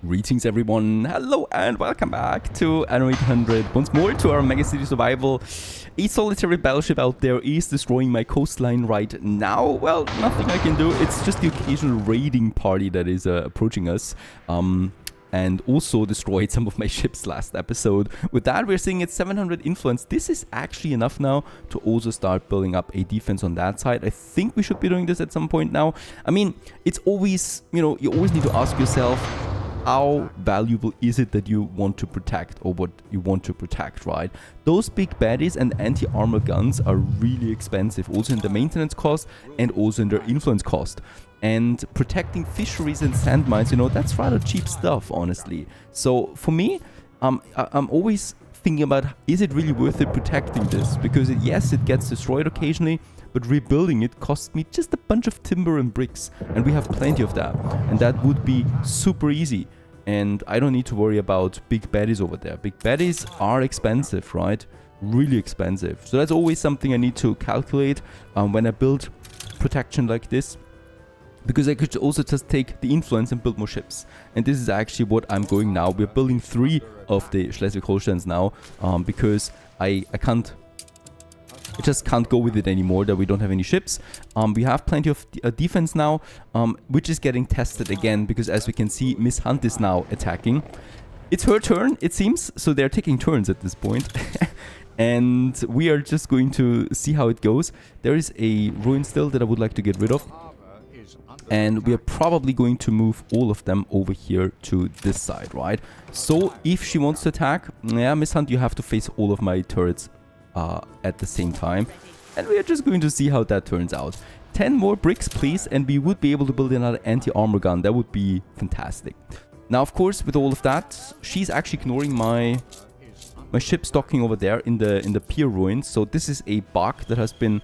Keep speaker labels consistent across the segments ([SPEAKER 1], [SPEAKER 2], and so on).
[SPEAKER 1] Greetings everyone, hello and welcome back to Anno 800. Once more to our Megacity survival. A solitary battleship out there is destroying my coastline right now. Well, nothing I can do, it's just the occasional raiding party that is approaching us. And also destroyed some of my ships last episode. With that, we're seeing it's 700 influence. This is actually enough now to also start building up a defense on that side. I think we should be doing this at some point now. I mean, it's always, you always need to ask yourself, how valuable is it that you want to protect, or what you want to protect, right? Those big baddies and anti-armor guns are really expensive, also in the maintenance cost and also in their influence cost. And protecting fisheries and sand mines, that's rather cheap stuff, honestly. So for me, I'm always thinking about, is it really worth it protecting this? Because yes, it gets destroyed occasionally, but rebuilding it costs me just a bunch of timber and bricks, and we have plenty of that. And that would be super easy. And I don't need to worry about big baddies over there. Big baddies are expensive, right? Really expensive. So that's always something I need to calculate when I build protection like this. Because I could also just take the influence and build more ships. And this is actually what I'm going now. We're building 3 of the Schleswig-Holsteins now. Because I just can't go with it anymore that we don't have any ships. We have plenty of defense now, which is getting tested again. Because as we can see, Miss Hunt is now attacking. It's her turn, it seems. So they're taking turns at this point. And we are just going to see how it goes. There is a ruin still that I would like to get rid of. And we are probably going to move all of them over here to this side, right? So if she wants to attack, yeah, Miss Hunt, you have to face all of my turrets at the same time. And we are just going to see how that turns out. 10 more bricks, please, and we would be able to build another anti-armor gun. That would be fantastic. Now, of course, with all of that, she's actually ignoring my ship stocking over there in the pier ruins. So this is a bug that has been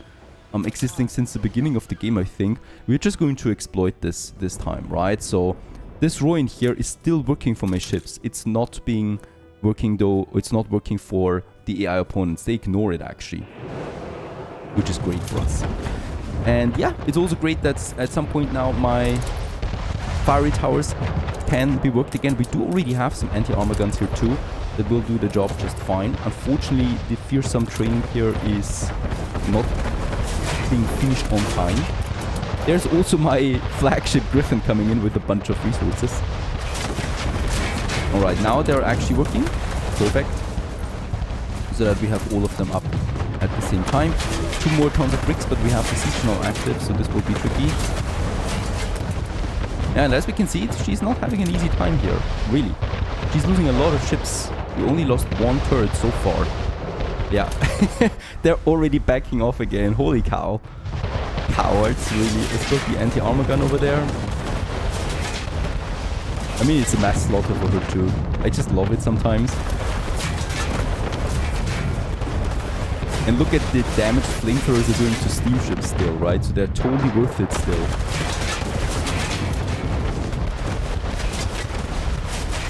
[SPEAKER 1] existing since the beginning of the game, I think. We're just going to exploit this time, right? So this ruin here is still working for my ships. It's not being working though. It's not working for the AI opponents. They ignore it actually, which is great for us. And yeah, it's also great that at some point now my fiery towers can be worked again. We do already have some anti-armor guns here too that will do the job just fine. Unfortunately, the fearsome training here is not being finished on time. There's also my flagship Griffin coming in with a bunch of resources. Alright, now they're actually working. Perfect. So that we have all of them up at the same time. 2 more tons of bricks, but we have the siege now active, so this will be tricky. And as we can see, she's not having an easy time here, really. She's losing a lot of ships. We only lost 1 turret so far. Yeah, they're already backing off again. Holy cow. Cowards, really. Let's put the anti-armor gun over there. I mean, it's a mass slaughter for her too. I just love it sometimes. And look at the damage flamethrowers are doing to steamships still, right? So they're totally worth it still.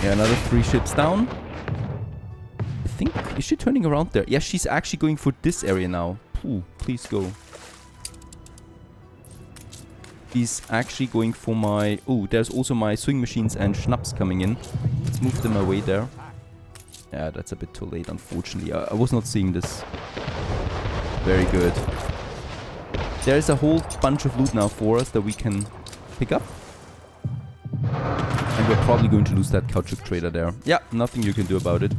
[SPEAKER 1] Yeah, another 3 ships down. Is she turning around there? Yeah, she's actually going for this area now. Ooh, please go. She's actually going for my... Oh, there's also my swing machines and schnapps coming in. Let's move them away there. Yeah, that's a bit too late, unfortunately. I was not seeing this. Very good. There's a whole bunch of loot now for us that we can pick up. And we're probably going to lose that caoutchouc trader there. Yeah, nothing you can do about it.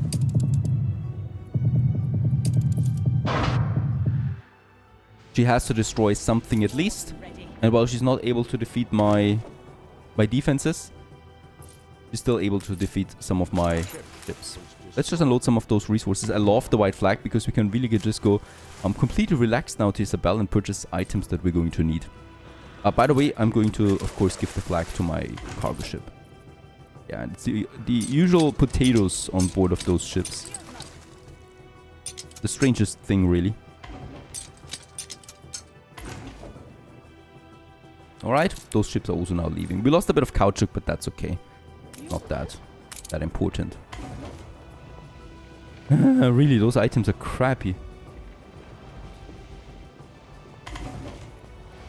[SPEAKER 1] She has to destroy something at least. And while she's not able to defeat my defenses, she's still able to defeat some of my ships. Let's just unload some of those resources. I love the white flag because we can really just go completely relaxed now to Isabel and purchase items that we're going to need. By the way, I'm going to, of course, give the flag to my cargo ship. Yeah, and it's the usual potatoes on board of those ships. The strangest thing, really. Alright, those ships are also now leaving. We lost a bit of caoutchouc, but that's okay. Not that important. Really, those items are crappy.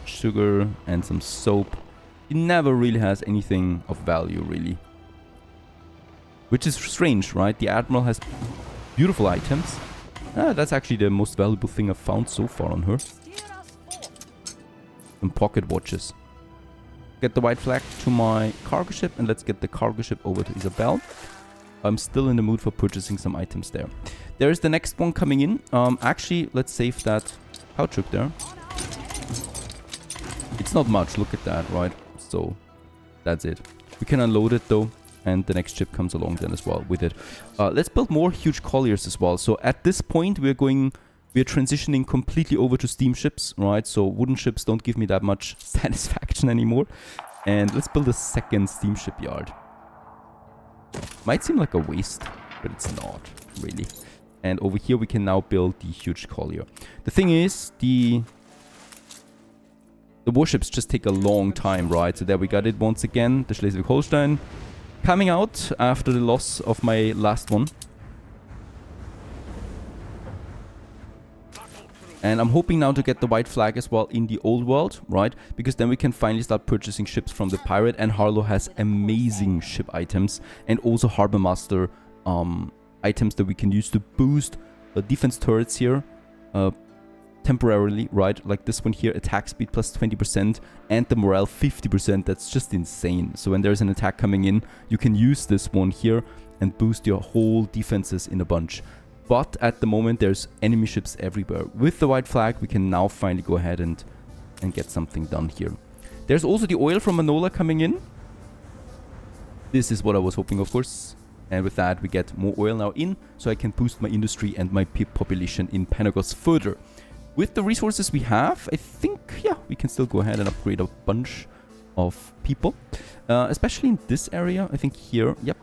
[SPEAKER 1] Sugar and some soap. It never really has anything of value, really. Which is strange, right? The Admiral has beautiful items. That's actually the most valuable thing I've found so far on her. Some pocket watches. Get the white flag to my cargo ship, and let's get the cargo ship over to Isabel. I'm still in the mood for purchasing some items there. There's the next one coming in. Actually, let's save that pouch there. It's not much, look at that, right? So, that's it. We can unload it though, and the next ship comes along then as well with it. Let's build more huge colliers as well. So at this point, we're transitioning completely over to steam ships, right? So wooden ships don't give me that much satisfaction anymore. And let's build a second steam shipyard. Might seem like a waste, but it's not, really. And over here, we can now build the huge collier. The thing is, the warships just take a long time, right? So there we got it once again, the Schleswig-Holstein. Coming out after the loss of my last one. And I'm hoping now to get the white flag as well in the old world, right? Because then we can finally start purchasing ships from the pirate. And Harlow has amazing ship items and also Harbor Master items that we can use to boost defense turrets here temporarily, right? Like this one here, attack speed plus 20% and the morale 50%. That's just insane. So when there's an attack coming in, you can use this one here and boost your whole defenses in a bunch. But at the moment, there's enemy ships everywhere. With the white flag, we can now finally go ahead and get something done here. There's also the oil from Manola coming in. This is what I was hoping, of course. And with that, we get more oil now in, so I can boost my industry and my population in Panagos further. With the resources we have, I think, yeah, we can still go ahead and upgrade a bunch of people. Especially in this area, I think here, yep.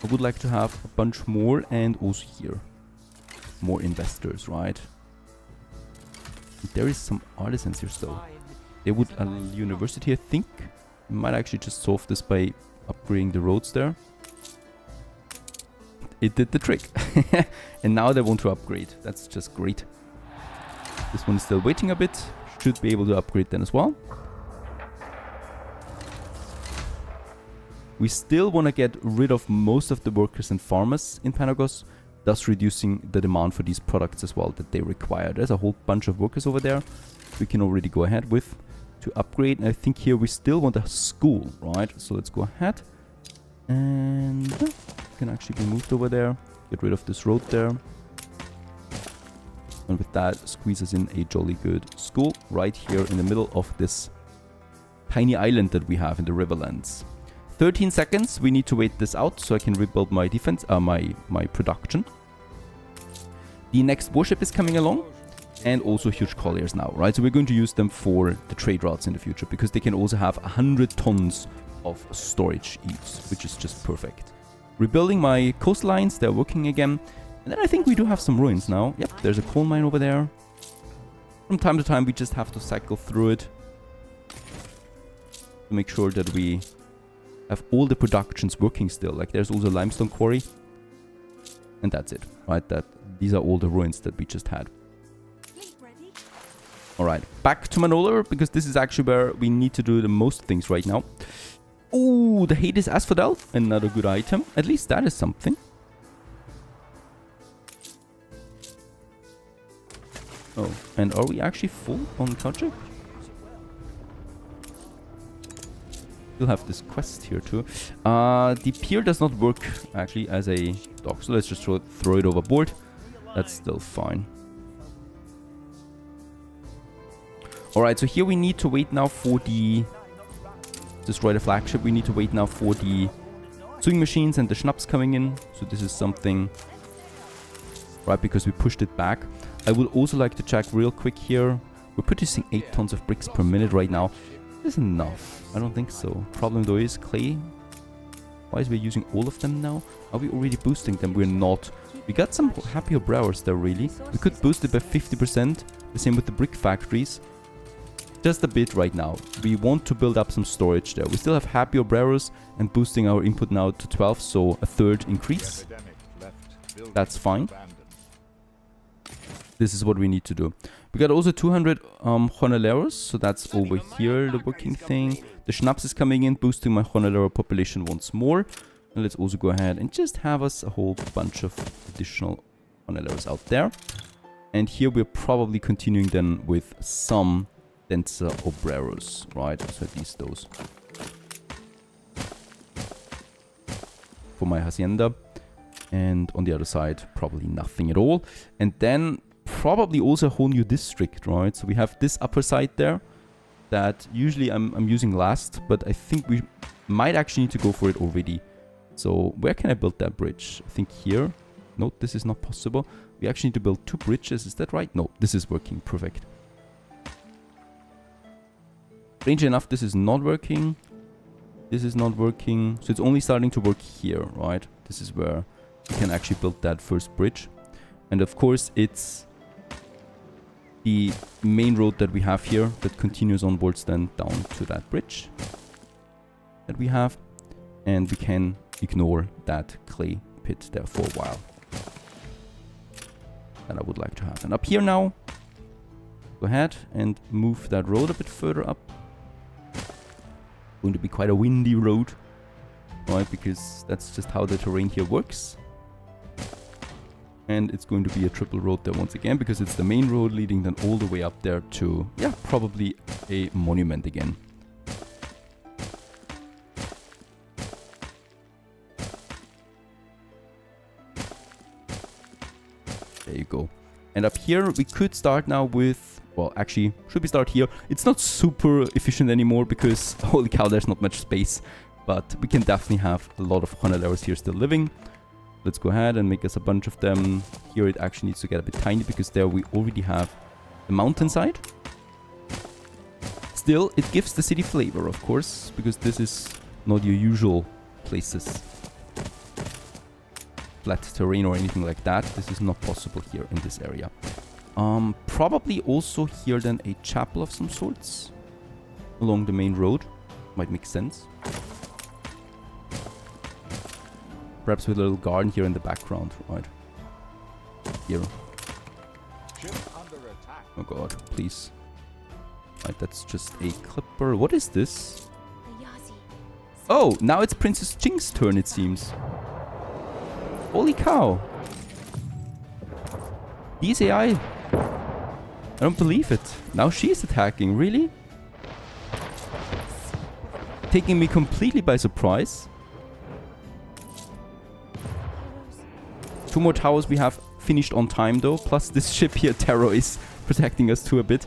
[SPEAKER 1] I would like to have a bunch more, and also here. More investors, right? There is some artisans here still. They would a university, I think. We might actually just solve this by upgrading the roads there. It did the trick. And now they want to upgrade. That's just great. This one is still waiting a bit. Should be able to upgrade then as well. We still want to get rid of most of the workers and farmers in Panagos, thus reducing the demand for these products as well that they require. There's a whole bunch of workers over there we can already go ahead with to upgrade. And I think here we still want a school, right? So let's go ahead and can actually be moved over there. Get rid of this road there. And with that, squeeze us in a jolly good school right here in the middle of this tiny island that we have in the Riverlands. 13 seconds. We need to wait this out so I can rebuild my defense, my production. The next warship is coming along. And also huge colliers now, right? So we're going to use them for the trade routes in the future because they can also have 100 tons of storage each, which is just perfect. Rebuilding my coastlines, they're working again. And then I think we do have some ruins now. Yep, there's a coal mine over there. From time to time, we just have to cycle through it to make sure that we have all the productions working still. Like there's also a limestone quarry. And that's it, right? These are all the ruins that we just had. Alright, back to Manola, because this is actually where we need to do the most things right now. Oh, the Hades Asphodel, another good item. At least that is something. Oh, and are we actually full on culture? We'll have this quest here too. The pier does not work actually as a dock, so let's just throw it overboard. That's still fine. Alright, so here we need to wait now for the... Destroy the flagship. We need to wait now for the sewing machines and the schnapps coming in. So this is something... Right, because we pushed it back. I would also like to check real quick here. We're producing 8 tons of bricks per minute right now. Is enough? I don't think so. Problem though is clay. Why is we using all of them now? Are we already boosting them? We're not. We got some happier brewers there really. We could boost it by 50%. The same with the brick factories. Just a bit right now. We want to build up some storage there. We still have happier brewers and boosting our input now to 12, so a third increase. That's fine. This is what we need to do. We got also 200 Honeleros, so that's over here, the working thing. The Schnaps is coming in, boosting my Honelero population once more. And let's also go ahead and just have us a whole bunch of additional Honeleros out there. And here we're probably continuing then with some denser Obreros, right? So at least those. For my Hacienda. And on the other side, probably nothing at all. And then probably also a whole new district, right? So we have this upper side there that usually I'm using last, but I think we might actually need to go for it already. So where can I build that bridge? I think here. No, this is not possible. We actually need to build 2 bridges. Is that right? No, this is working. Perfect. Strangely enough, this is not working. This is not working. So it's only starting to work here, right? This is where we can actually build that first bridge. And of course, it's the main road that we have here that continues onwards then down to that bridge that we have. And we can ignore that clay pit there for a while. That I would like to have. And up here now, go ahead and move that road a bit further up. Going to be quite a windy road, right? Because that's just how the terrain here works. And it's going to be a triple road there once again, because it's the main road leading then all the way up there to, yeah, probably a monument again. There you go. And up here, we could start now with... Well, actually, should we start here? It's not super efficient anymore because, holy cow, there's not much space. But we can definitely have a lot of Honeleros here still living. Let's go ahead and make us a bunch of them. Here it actually needs to get a bit tiny because there we already have the mountainside. Still, it gives the city flavor, of course, because this is not your usual places. Flat terrain or anything like that. This is not possible here in this area. Probably also here then a chapel of some sorts along the main road. Might make sense. Perhaps with a little garden here in the background, right? Here. Oh god, please. Right, that's just a clipper. What is this? Oh, now it's Princess Jing's turn, it seems. Holy cow. These AI... I don't believe it. Now she's attacking, really? Taking me completely by surprise. 2 more towers we have finished on time though. Plus this ship here, Terror, is protecting us too a bit.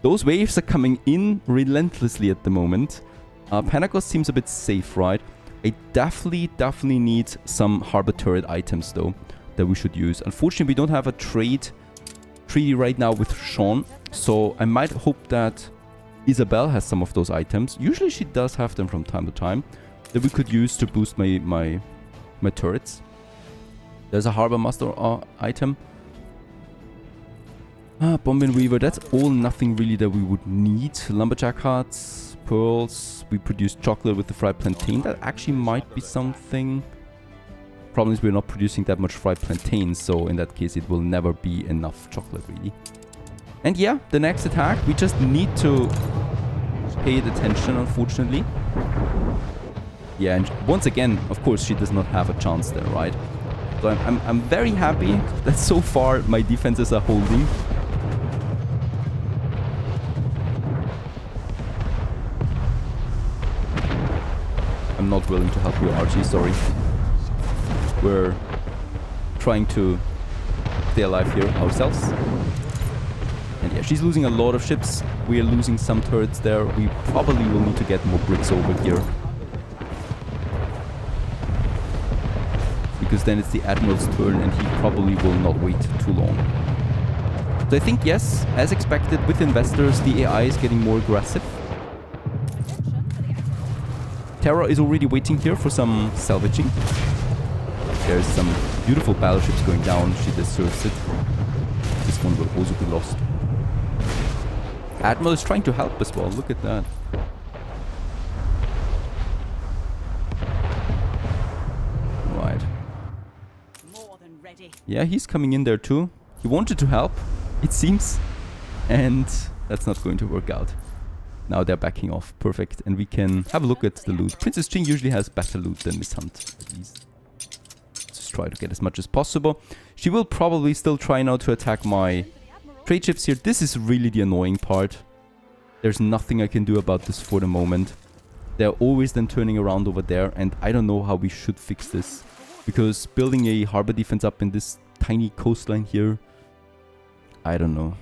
[SPEAKER 1] Those waves are coming in relentlessly at the moment. Panagos seems a bit safe, right? I definitely need some harbor turret items though that we should use. Unfortunately, we don't have a treaty right now with Sean, so I might hope that Isabel has some of those items. Usually she does have them from time to time that we could use to boost my turrets. There's a harbor master item. Bomb and Weaver, that's all nothing really that we would need. Lumberjack huts, pearls. We produce chocolate with the fried plantain. That actually might be something. Problem is we're not producing that much fried plantain, so in that case it will never be enough chocolate really. And yeah, the next attack, we just need to pay it attention, unfortunately. Yeah, and once again, of course, she does not have a chance there, right? So I'm very happy that so far my defenses are holding. I'm not willing to help you, Archie, sorry. We're trying to stay alive here ourselves. And yeah, she's losing a lot of ships. We are losing some turrets there. We probably will need to get more bricks over here. Because then it's the Admiral's turn and he probably will not wait too long. So I think, yes, as expected with investors, the AI is getting more aggressive. Terra is already waiting here for some salvaging. There's some beautiful battleships going down. She deserves it. This one will also be lost. Admiral is trying to help as well. Look at that. Right.
[SPEAKER 2] More than ready.
[SPEAKER 1] Yeah, he's coming in there too. He wanted to help, it seems. And that's not going to work out. Now they're backing off. Perfect. And we can have a look at the loot. Princess Jing usually has better loot than Miss Hunt, at least. Let's try to get as much as possible. She will probably still try now to attack my trade ships here. This is really the annoying part. There's nothing I can do about this for the moment. They're always then turning around over there, and I don't know how we should fix this. Because building a harbor defense up in this tiny coastline here, I don't know.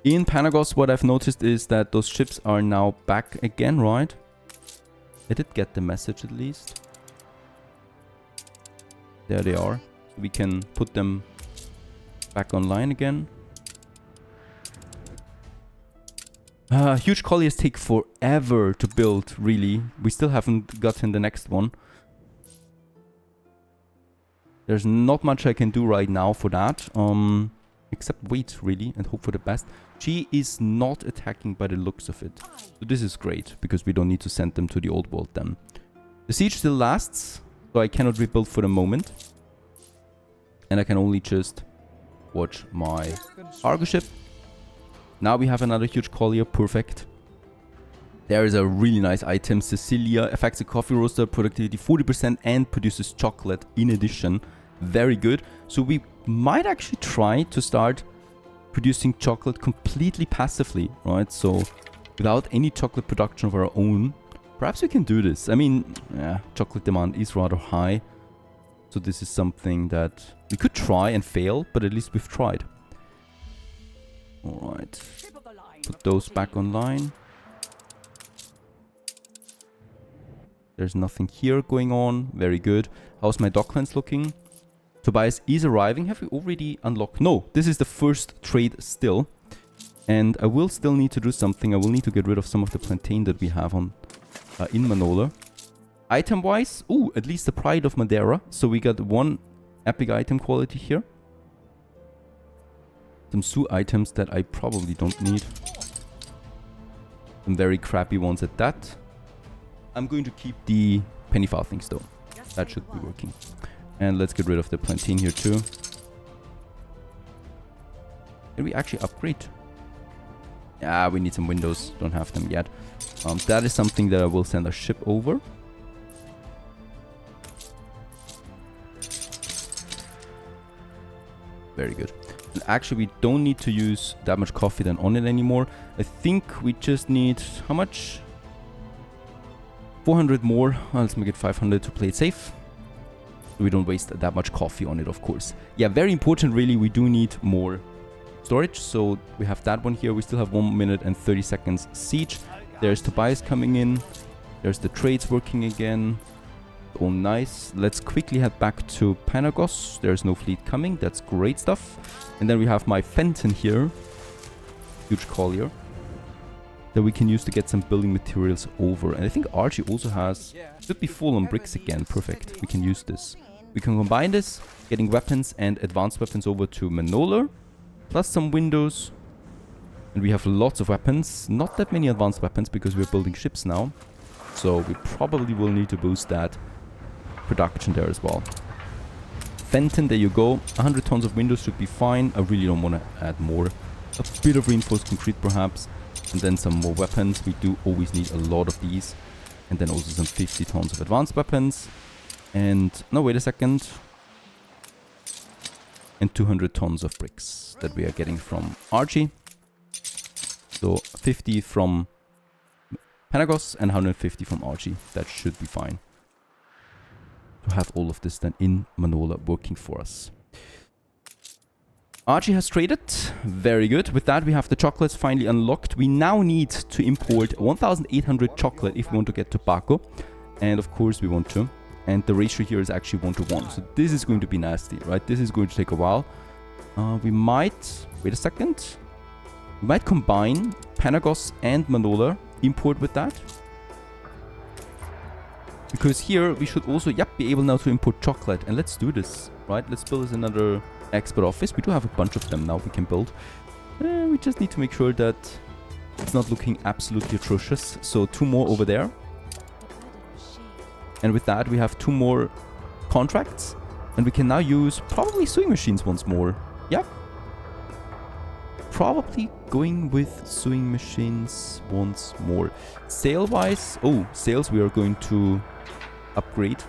[SPEAKER 1] In Panagos, what I've noticed is that those ships are now back again, right? I did get the message at least. There they are. So we can put them back online again. Huge colliers take forever to build, really. We still haven't gotten the next one. There's not much I can do right now for that. Except wait, really, and hope for the best. She is not attacking by the looks of it. So this is great, because we don't need to send them to the old world then. The siege still lasts, so I cannot rebuild for the moment. And I can only just watch my cargo ship. Now we have another huge collier, perfect. There is a really nice item, Cecilia, affects a coffee roaster, productivity 40% and produces chocolate in addition. Very good. So we might actually try to start producing chocolate completely passively, right? So without any chocolate production of our own. Perhaps we can do this. I mean, yeah, chocolate demand is rather high. So this is something that we could try and fail, but at least we've tried. Alright. Put those back online. There's nothing here going on. Very good. How's my docklands looking? Tobias is arriving. Have we already unlocked? No, this is the first trade still. And I will still need to do something. I will need to get rid of some of the plantain that we have on in Manola. Item-wise, ooh, at least the Pride of Madeira. So we got one epic item quality here. Some Sioux items that I probably don't need. Some very crappy ones at that. I'm going to keep the penny farthings though. That should be working. And let's get rid of the plantain here too. Can we actually upgrade? Yeah, we need some windows. Don't have them yet. That is something that I will send a ship over. Very good. And actually, we don't need to use that much coffee then on it anymore. I think we just need... how much? 400 more. Well, let's make it 500 to play it safe. We don't waste that much coffee on it, of course. Yeah, very important, really. We do need more storage. So we have that one here. We still have 1 minute and 30 seconds siege. There's Tobias coming in. There's the trades working again. Oh, nice. Let's quickly head back to Panagos. There's no fleet coming. That's great stuff. And then we have my Fenton here. Huge collier. That we can use to get some building materials over. And I think Archie also has... should be full on bricks again. Perfect. We can use this. We can combine this, getting weapons and advanced weapons over to Manola. Plus some windows. And we have lots of weapons. Not that many advanced weapons because we're building ships now. So we probably will need to boost that production there as well. Fenton, there you go. 100 tons of windows should be fine. I really don't want to add more. A bit of reinforced concrete perhaps. And then some more weapons. We do always need a lot of these. And then also some 50 tons of advanced weapons. And, no, wait a second. And 200 tons of bricks that we are getting from Archie. So 50 from Panagos and 150 from Archie. That should be fine. To have all of this then in Manola working for us. Archie has traded. Very good. With that, we have the chocolates finally unlocked. We now need to import 1,800 chocolate if we want to get tobacco. And of course, we want to. And the ratio here is actually 1:1. So this is going to be nasty, right? This is going to take a while. We might... wait a second. We might combine Panagos and Manola. Import with that. Because here, we should also, be able now to import chocolate. And let's do this, right? Let's build us another export office. We do have a bunch of them now we can build. We just need to make sure that it's not looking absolutely atrocious. So 2 more over there. And with that, we have 2 more contracts. And we can now use probably sewing machines once more. Yep. Probably going with sewing machines once more. Sale-wise, sales we are going to upgrade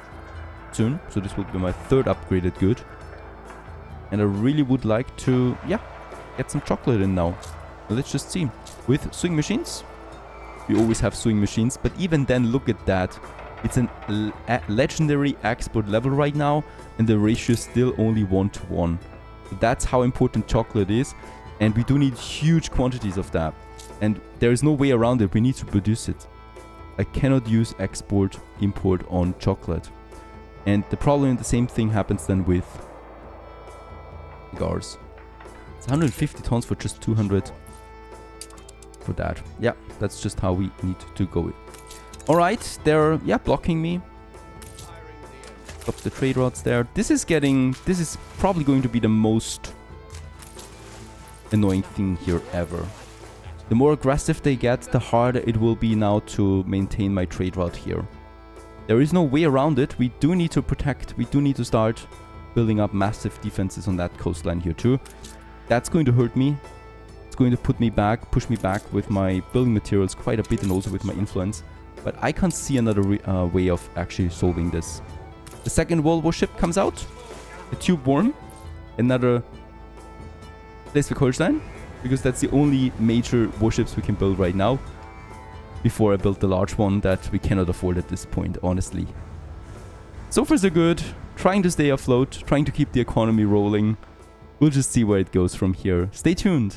[SPEAKER 1] soon. So this will be my 3rd upgraded good. And I really would like to, get some chocolate in now. Let's just see. With sewing machines, we always have sewing machines. But even then, look at that. It's a legendary export level right now. And the ratio is still only 1:1. So that's how important chocolate is. And we do need huge quantities of that. And there is no way around it. We need to produce it. I cannot use export, import on chocolate. And the problem, the same thing happens then with cigars. It's 150 tons for just 200 for that. Yeah, that's just how we need to go it. Alright, they're, blocking me. Stop the trade routes there. This is probably going to be the most annoying thing here ever. The more aggressive they get, the harder it will be now to maintain my trade route here. There is no way around it. We do need to protect. We do need to start building up massive defenses on that coastline here too. That's going to hurt me. It's going to push me back with my building materials quite a bit and also with my influence. But I can't see another way of actually solving this. The second World War ship comes out. The tube worm. Another Schleswig-Holstein, because that's the only major warships we can build right now before I build the large one that we cannot afford at this point, honestly. So far so good. Trying to stay afloat, trying to keep the economy rolling. We'll just see where it goes from here. Stay tuned.